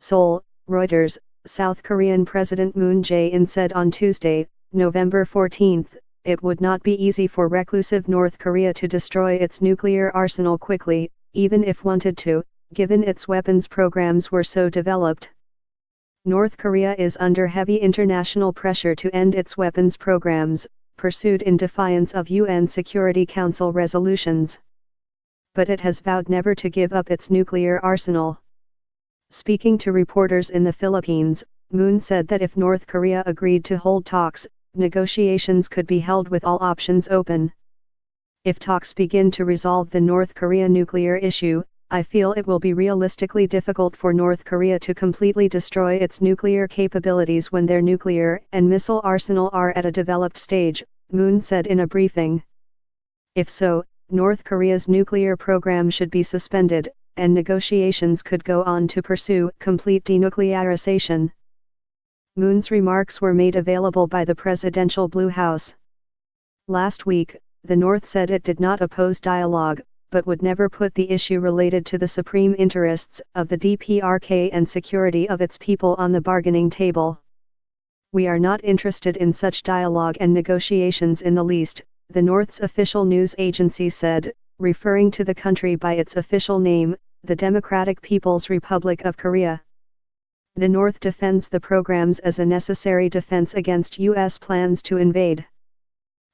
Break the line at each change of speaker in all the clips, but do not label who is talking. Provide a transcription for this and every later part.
Seoul, Reuters. South Korean President Moon Jae-in said on Tuesday, November 14, it would not be easy for reclusive North Korea to destroy its nuclear arsenal quickly, even if wanted to, given its weapons programs were so developed. North Korea is under heavy international pressure to end its weapons programs, pursued in defiance of UN Security Council resolutions. But it has vowed never to give up its nuclear arsenal. Speaking to reporters in the Philippines, Moon said that if North Korea agreed to hold talks, negotiations could be held with all options open. If talks begin to resolve the North Korea nuclear issue, I feel it will be realistically difficult for North Korea to completely destroy its nuclear capabilities when their nuclear and missile arsenal are at a developed stage, Moon said in a briefing. If so, North Korea's nuclear program should be suspended, and negotiations could go on to pursue complete denuclearization. Moon's remarks were made available by the Presidential Blue House. Last week, the North said it did not oppose dialogue, but would never put the issue related to the supreme interests of the DPRK and security of its people on the bargaining table. We are not interested in such dialogue and negotiations in the least, the North's official news agency said, referring to the country by its official name, the Democratic People's Republic of Korea. The North defends the programs as a necessary defense against U.S. plans to invade.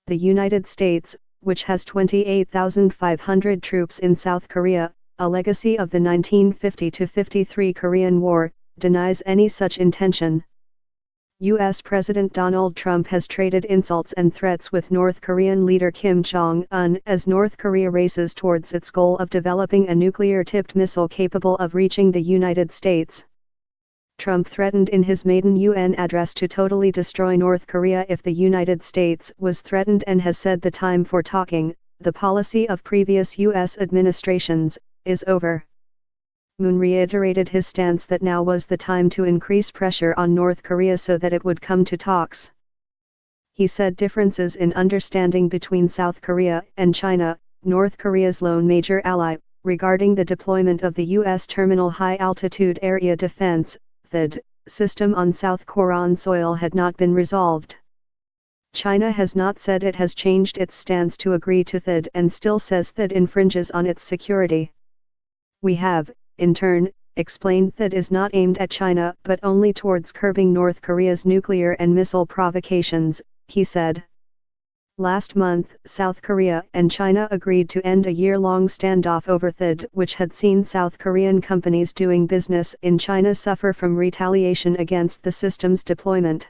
The United States, which has 28,500 troops in South Korea, a legacy of the 1950-53 Korean War, denies any such intention. U.S. President Donald Trump has traded insults and threats with North Korean leader Kim Jong-un as North Korea races towards its goal of developing a nuclear-tipped missile capable of reaching the United States. Trump threatened in his maiden UN address to totally destroy North Korea if the United States was threatened and has said the time for talking, the policy of previous U.S. administrations, is over. Moon reiterated his stance that now was the time to increase pressure on North Korea so that it would come to talks. He said differences in understanding between South Korea and China, North Korea's lone major ally, regarding the deployment of the U.S. Terminal High Altitude Area Defense (THAAD) system on South Korean soil had not been resolved. China has not said it has changed its stance to agree to THAAD and still says THAAD infringes on its security. We have, in turn, explained THAAD is not aimed at China but only towards curbing North Korea's nuclear and missile provocations, he said. Last month, South Korea and China agreed to end a year-long standoff over THAAD, which had seen South Korean companies doing business in China suffer from retaliation against the system's deployment.